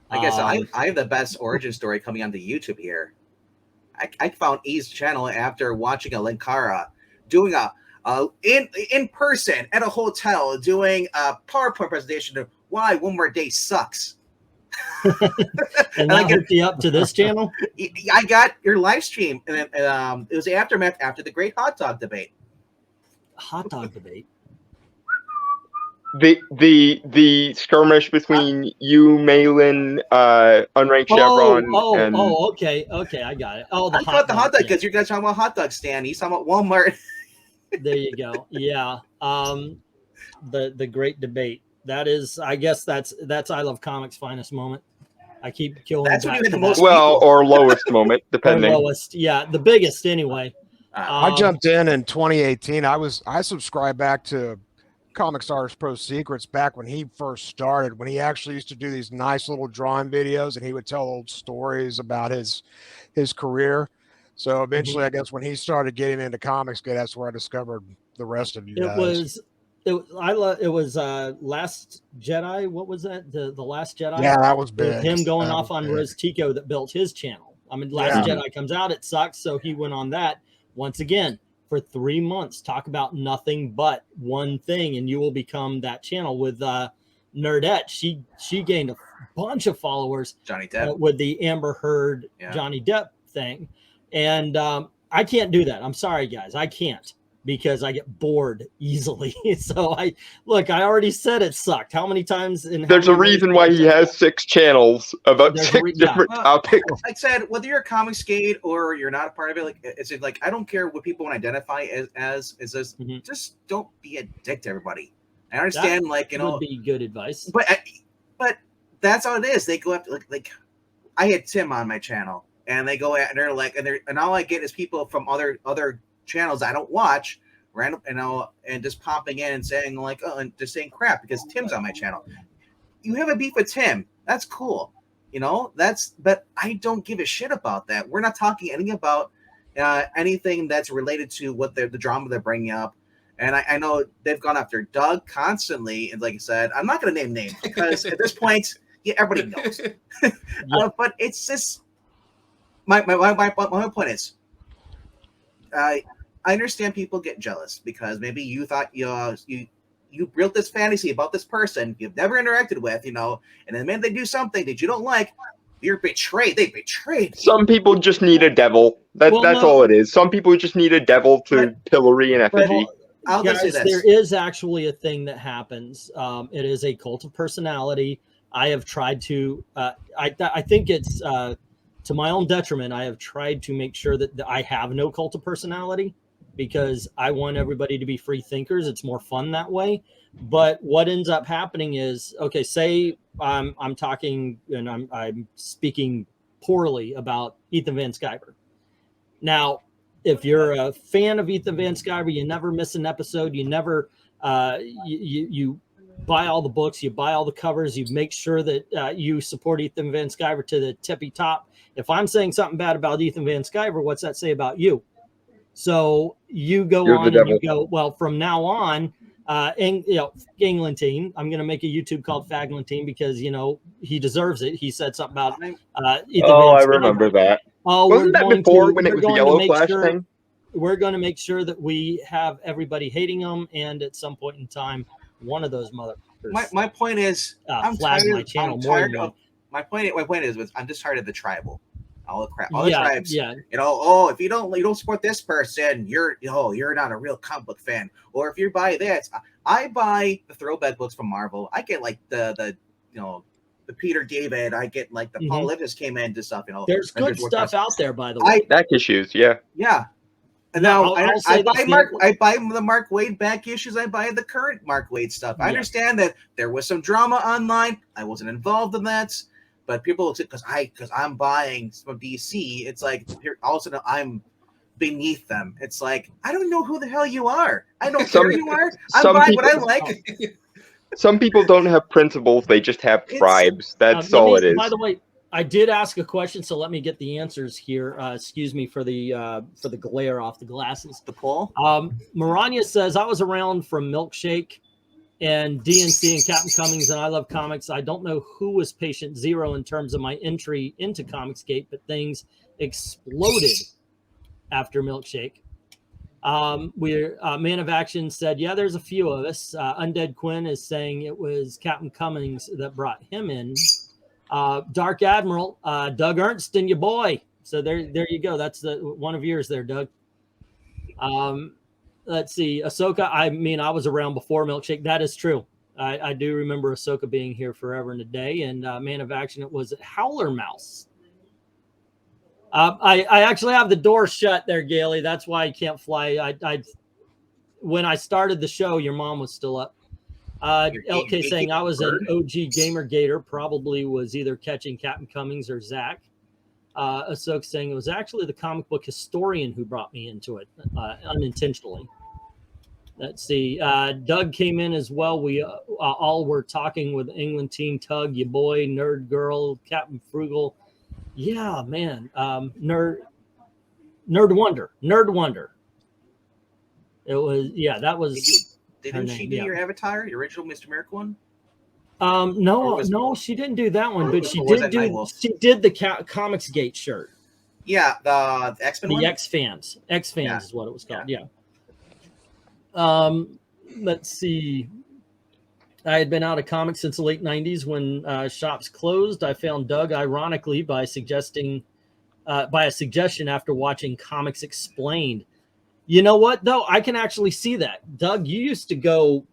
I guess I have the best origin story coming onto YouTube here. I found E's channel after watching a Linkara doing a in person at a hotel doing a PowerPoint presentation of why One More Day sucks. And that hooked you up to this channel? I got your live stream, and it was the aftermath after the great hot dog debate. Hot dog debate. The skirmish between you, Malin, Unranked Chevron, and okay, I got it. Oh, I thought the hot dog because you guys talking about hot dog stand. He's talking about Walmart. There you go. Yeah. The great debate. That is, I guess that's I Love Comics' finest moment. I keep killing. That's when you hit the most. Well, or lowest moment, depending. Or lowest, yeah, the biggest anyway. I jumped in 2018. I subscribed back to Comics Artist Pro Secrets back when he first started, when he actually used to do these nice little drawing videos, and he would tell old stories about his career. So eventually, I guess when he started getting into comics, that's where I discovered the rest of you guys. It was Last Jedi. What was that? The Last Jedi? Yeah, that was big. Him going off on Riz Tico that built his channel. I mean, Last Jedi comes out, it sucks, so he went on that once again for 3 months. Talk about nothing but one thing, and you will become that channel. With Nerdette, she gained a bunch of followers. Johnny Depp with the Amber Heard Johnny Depp thing, and I can't do that. I'm sorry, guys, I can't, because I get bored easily. So I already said it sucked. How many times? There's a reason why he has 6 channels about 6 different topics. Like I said, whether you're a comics skate or you're not a part of it, like it's like I don't care what people want to identify as just don't be a dick to everybody. I understand, that like would be good advice, but that's all it is. They go after like I had Tim on my channel, and they go at and they're like and all I get is people from other channels I don't watch, random, and just popping in and saying like, oh, and just saying crap because Tim's on my channel. You have a beef with Tim, that's cool, but I don't give a shit about that. We're not talking anything about anything that's related to what the drama they're bringing up. And I know they've gone after Doug constantly, and like I said, I'm not going to name names because at this point, everybody knows. But it's just my point is, I understand people get jealous because maybe you thought you built this fantasy about this person you've never interacted with, and then the minute they do something that you don't like, you're betrayed. They betrayed you. Some people just need a devil. That's all it is. Some people just need a devil to pillory an effigy. Guys, there is actually a thing that happens. It is a cult of personality. I have tried to. I think it's to my own detriment. I have tried to make sure that I have no cult of personality, because I want everybody to be free thinkers. It's more fun that way. But what ends up happening is, okay, say I'm talking and I'm speaking poorly about Ethan Van Sciver. Now, if you're a fan of Ethan Van Sciver, you never miss an episode. You never you buy all the books, you buy all the covers, you make sure that you support Ethan Van Sciver to the tippy top. If I'm saying something bad about Ethan Van Sciver, what's that say about you? So you go on and you go, well, from now on, Ganglantine, I'm going to make a YouTube called Faglantine because, he deserves it. He said something about Ethan Van Sciver. I remember that. Oh, wasn't that before when it was the Yellow Flash thing? We're going to make sure that we have everybody hating him, and at some point in time, one of those motherfuckers. My point is, flag my channel more than one. My point is, I'm just tired of the tribal. All the crap, all the tribes. Yeah. If you don't support this person, you're not a real comic book fan. Or if you buy this, I buy the throwback books from Marvel. I get like the Peter David. I get like the Paul Livis came into stuff. There's good stuff out there, by the way. Back issues, yeah. And now I buy the Mark Waid back issues. I buy the current Mark Waid stuff. I understand that there was some drama online. I wasn't involved in that. But people because I'm buying from DC, it's like all of a sudden I'm beneath them. It's like I don't know who the hell you are. I don't care who you are. I'm buying what I like. Some people don't have principles; they just have tribes. That's all it is. By the way, I did ask a question, so let me get the answers here. Excuse me for the glare off the glasses. The poll. Maranya says I was around from Milkshake and DNC and Captain Cummings and I Love Comics. I don't know who was patient zero in terms of my entry into Comicsgate, but things exploded after Milkshake. Man of Action said, yeah, there's a few of us. Undead Quinn is saying it was Captain Cummings that brought him in. Dark Admiral, Doug Ernston, your boy. So there you go. That's one of yours there, Doug. Let's see. Ahsoka, I mean, I was around before Milkshake. That is true. I do remember Ahsoka being here forever and a day. And Man of Action, it was Howler Mouse. I actually have the door shut there, Gailey. That's why I can't fly. When I started the show, your mom was still up. LK saying I was an OG gamer gator, probably was either catching Captain Cummings or Zach. Ahsoka saying it was actually the comic book historian who brought me into it unintentionally. Let's see. Doug came in as well. We all were talking with England Team Tug, your boy, Nerd Girl, Captain Frugal. Yeah, man. Nerd Wonder. It was, yeah, that was. Didn't she do your avatar, your original Mr. Miracle one? No, she didn't do that one, but she did the Comicsgate shirt. Yeah, the X-Men one? X-Fans Yeah. is what it was called. Yeah. Let's see. I had been out of comics since the late 90s when shops closed. I found Doug, ironically, by a suggestion after watching Comics Explained. You know what, though? I can actually see that. Doug, you used to go,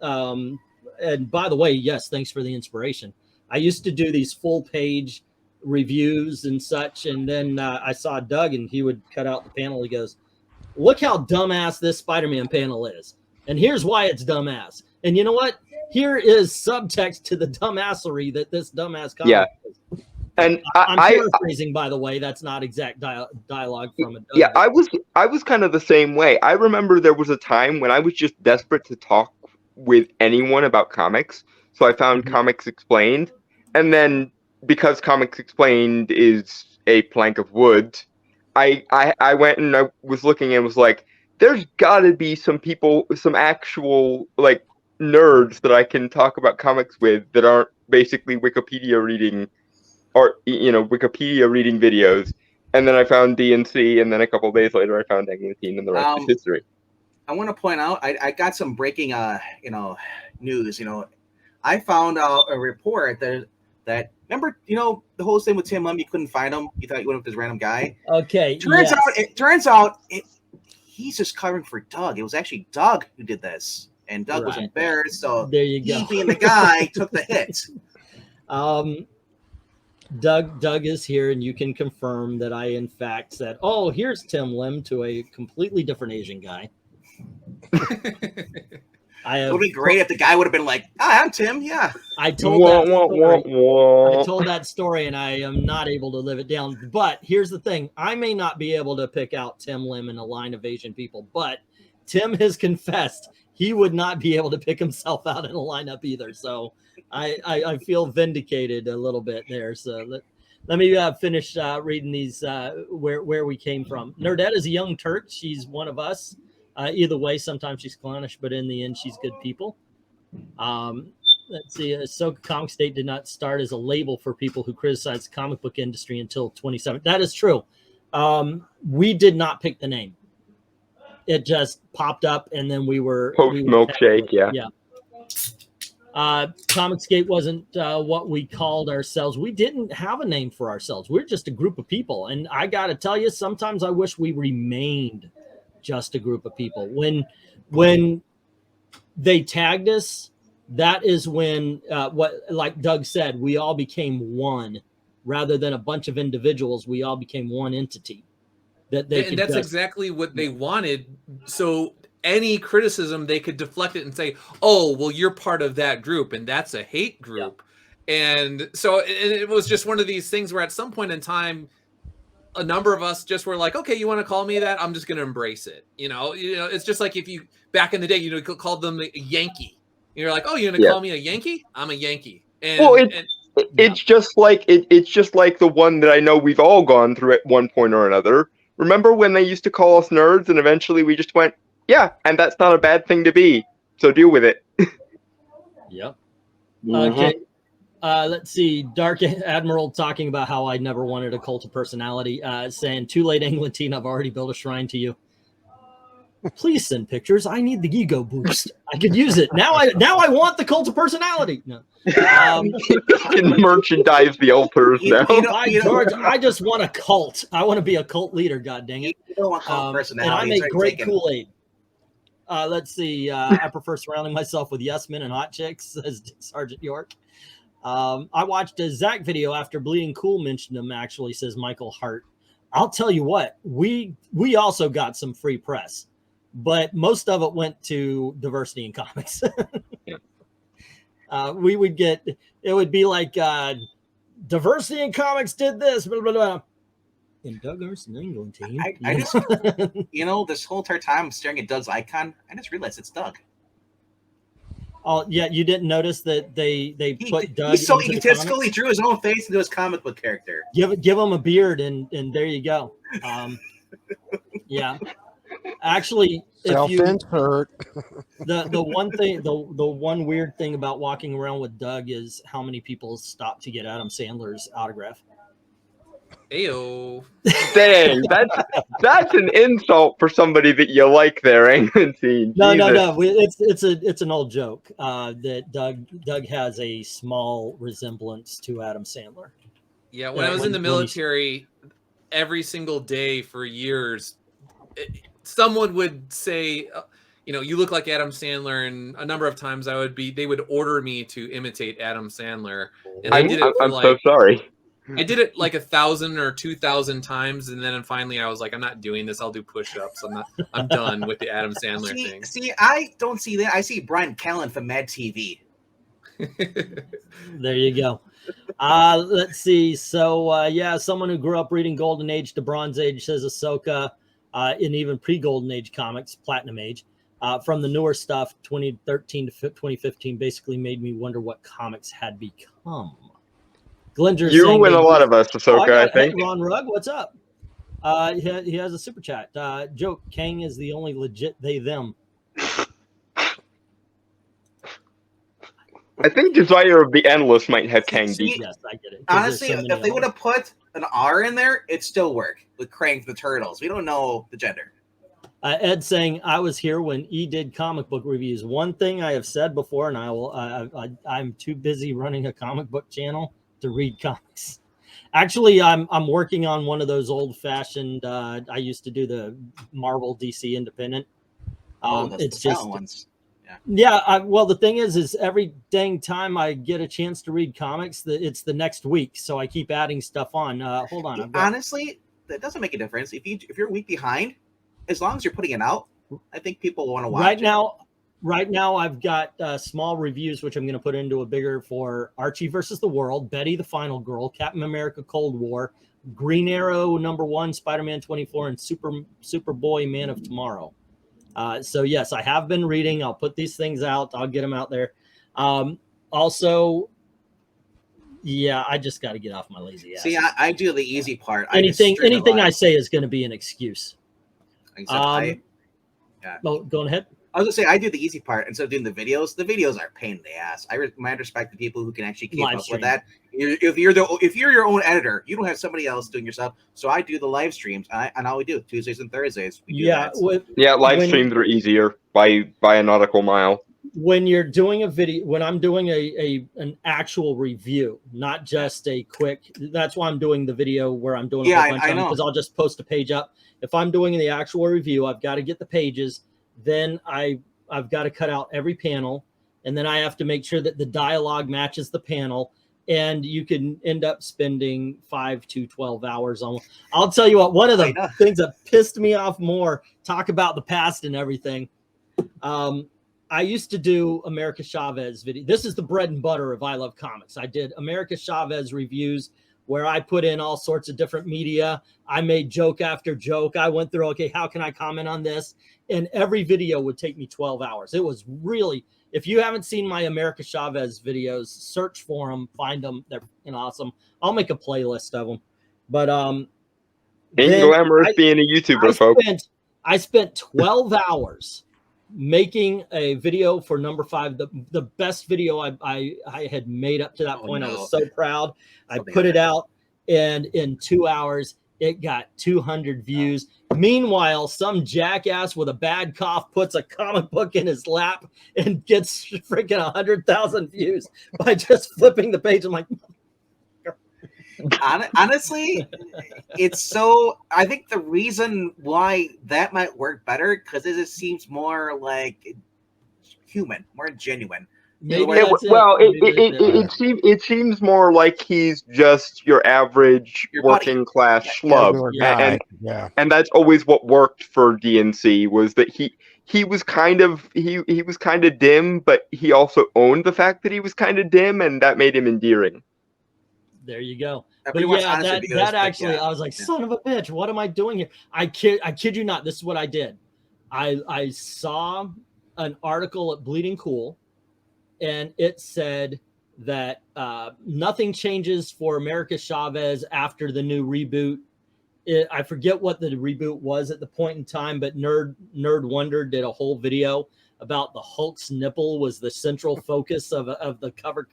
and by the way, yes, thanks for the inspiration. I used to do these full-page reviews and such, and then I saw Doug, and he would cut out the panel. He goes, look how dumbass this Spider-Man panel is. And here's why it's dumbass. And you know what? Here is subtext to the dumbassery that this dumbass comic is. And I'm paraphrasing, by the way. That's not exact dialogue from a Doug. Yeah, I was kind of the same way. I remember there was a time when I was just desperate to talk with anyone about comics. So I found Comics Explained. And then because Comics Explained is a plank of wood, I went and I was looking and was like, there's got to be some people, some actual like nerds that I can talk about comics with that aren't basically Wikipedia reading or, Wikipedia reading videos. And then I found DNC, and then a couple of days later I found Egglantine, and the rest is history. I want to point out, I got some breaking, news. I found out a report that remember, the whole thing with Tim Lum, you couldn't find him. You thought you went with this random guy. Okay. Turns out he's just covering for Doug. It was actually Doug who did this, and Doug was embarrassed. So there you go. He being the guy took the hit. Doug is here, and you can confirm that I, in fact, said, "Oh, here's Tim Lim" to a completely different Asian guy. It would be great if the guy would have been like, "Hi, I'm Tim." Yeah, I told that story, and I am not able to live it down. But here's the thing: I may not be able to pick out Tim Lim in a line of Asian people, but Tim has confessed he would not be able to pick himself out in a lineup either. So I feel vindicated a little bit there. So let me finish reading these where we came from. Nerdette is a young Turk. She's one of us. Either way, sometimes she's clownish, but in the end, she's good people. Let's see. Ahsoka Comic State did not start as a label for people who criticize the comic book industry until 2017. That is true. We did not pick the name. It just popped up, and then we were post-Milkshake. Yeah. Comicsgate wasn't what we called ourselves. We didn't have a name for ourselves. We're just a group of people. And I got to tell you, sometimes I wish we remained just a group of people. When they tagged us, that is when, like Doug said, we all became one rather than a bunch of individuals. We all became one entity. And that's exactly what they wanted. So any criticism, they could deflect it and say, oh, well, you're part of that group, and that's a hate group. Yeah. And so it was just one of these things where at some point in time, a number of us just were like, okay, you want to call me that? I'm just going to embrace it. It's just like if you, back in the day, called them a Yankee. You're like, oh, you're going to call me a Yankee? I'm a Yankee. It's just like the one that I know we've all gone through at one point or another. Remember when they used to call us nerds, and eventually we just went, yeah, and that's not a bad thing to be, so deal with it. Yep. Mhm. Okay. Let's see. Dark Admiral talking about how I never wanted a cult of personality. Saying, too late, Englantine. I've already built a shrine to you. Please send pictures. I need the ego boost. I could use it now. I want the cult of personality. No. You can merchandise the altars now. George, I just want a cult. I want to be a cult leader. God dang it! You don't want cult And personality. I make great Kool-Aid. Let's see. I prefer surrounding myself with yes men and hot chicks, says Sergeant York. I watched a Zach video after Bleeding Cool mentioned him. Actually, says Michael Hart. I'll tell you what. We also got some free press, but most of it went to diversity in comics. Yeah. We would get, it would be like diversity in comics did this, blah, blah, blah. And Doug Arson England team. I just, this whole entire time I'm staring at Doug's icon, I just realized it's Doug. Oh yeah, you didn't notice that they put Doug. He's so into the egotistical. comics? He drew his own face into his comic book character. Give him a beard, and there you go. Yeah, actually, if you Self-insert. the one thing, the one weird thing about walking around with Doug is how many people stop to get Adam Sandler's autograph. Ayo. Dang, that's an insult for somebody that you like there, Englantine. No. It's an old joke that Doug has a small resemblance to Adam Sandler. Yeah, when I was in the military, every single day for years, someone would say, you look like Adam Sandler, and a number of times they would order me to imitate Adam Sandler. And I'm so sorry. I did it like 1,000 or 2,000 times, and then finally I was like, I'm not doing this. I'll do push-ups. I'm done with the Adam Sandler thing. See, I don't see that. I see Brian Callen from Mad TV. There you go. Let's see. So yeah, someone who grew up reading Golden Age to Bronze Age, says Ahsoka, in even pre-Golden Age comics, Platinum Age, from the newer stuff, 2013 to 2015, basically made me wonder what comics had become. Glender's You and a lot of us, Ahsoka, I think. Hey, Ron Rugg, what's up? He has a super chat. Joke, Kang is the only legit they, them. I think Desire of the Endless might have Kang beat. Yes, I get it. Honestly, if they would have put an R in there, it'd still work with Krang the Turtles. We don't know the gender. Ed saying, I was here when E did comic book reviews. One thing I have said before, and I'm too busy running a comic book channel to read comics. Actually, I'm working on one of those old-fashioned. I used to do the Marvel DC Independent. It's just ones. Yeah. Well, the thing is every dang time I get a chance to read comics, it's the next week, so I keep adding stuff on. Hold on. Honestly, that doesn't make a difference. If you're a week behind, as long as you're putting it out, I think people will want to watch it. Right now, I've got small reviews, which I'm going to put into a bigger for Archie versus the World, Betty the Final Girl, Captain America Cold War, Green Arrow #1, Spider-Man 24, and Superboy Man of Tomorrow. So yes, I have been reading. I'll put these things out. I'll get them out there. Also, yeah, I just got to get off my lazy ass. See, I do the easy part. Anything I say is going to be an excuse. Yeah. Well, go ahead. I was gonna say I do the easy part instead of doing the videos. The videos are a pain in the ass. I respect the people who can actually keep up with that. If you're your own editor, you don't have somebody else doing your stuff. So I do the live streams, and all we do Tuesdays and Thursdays. Live streams are easier by a nautical mile. When you're doing a video, when I'm doing an actual review, not just a quick. That's why I'm doing the video where I'm doing a whole bunch of them, because I'll just post a page up. If I'm doing the actual review, I've got to get the pages. Then I've got to cut out every panel, and then I have to make sure that the dialogue matches the panel, and you can end up spending 5 to 12 hours on. I'll tell you what, one of the things that pissed me off more, talk about the past and everything. I used to do America Chavez video. This is the bread and butter of I Love Comics. I did America Chavez reviews where I put in all sorts of different media. I made joke after joke. I went through, okay, how can I comment on this? And every video would take me 12 hours. It was really, if you haven't seen my America Chavez videos, search for them, find them. They're awesome. I'll make a playlist of them. But ain't glamorous being a YouTuber, folks. I spent 12 hours making a video for number 5, the best video I had made up to that point. I was so proud. I put it out, and in 2 hours it got 200 views. Meanwhile, some jackass with a bad cough puts a comic book in his lap and gets freaking 100,000 views by just flipping the page. I'm like, honestly, it's so. I think the reason why that might work better because it just seems more like human, more genuine. It seems more like he's just your average working class schlub, and that's always what worked for DNC was that he was kind of he was kind of dim, but he also owned the fact that he was kind of dim, and that made him endearing. There you go. But yeah, that actually, I was like, son of a bitch, what am I doing here? I kid you not. This is what I did. I saw an article at Bleeding Cool, and it said that nothing changes for America Chavez after the new reboot. I forget what the reboot was at the point in time, but Nerd Wonder did a whole video about the Hulk's nipple was the central focus of the cover.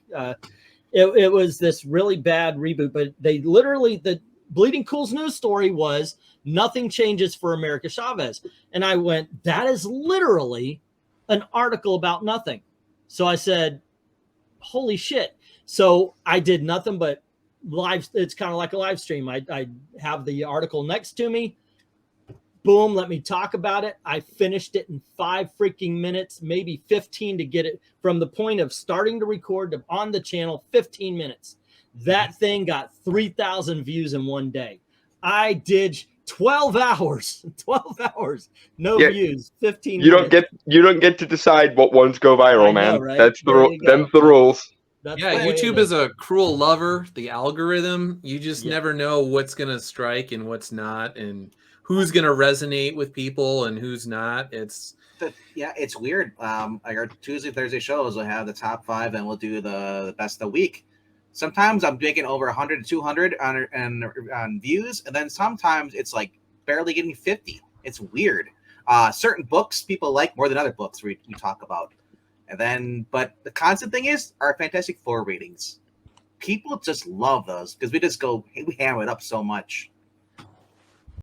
It was this really bad reboot, but they literally, the Bleeding Cool's news story was nothing changes for America Chavez. And I went, that is literally an article about nothing. So I said, holy shit. So I did nothing but live. It's kind of like a live stream. I have the article next to me. Boom, let me talk about it. I finished it in 5 freaking minutes, maybe 15 to get it from the point of starting to record to on the channel, 15 minutes. That thing got 3,000 views in one day. I did 12 hours, no views, 15 minutes. You don't get to decide what ones go viral, man. Right? That's the rules. That's YouTube is a cruel lover. The algorithm, you just never know what's going to strike and what's not, and who's going to resonate with people and who's not. It's weird. Our Tuesday, Thursday shows will have the top 5, and we'll do the best of the week. Sometimes I'm making over 100 to 200 on views, and then sometimes it's like barely getting 50. It's weird. Certain books people like more than other books we talk about. And then, but the constant thing is our Fantastic Four ratings. People just love those because we just go, hey, we hammer it up so much.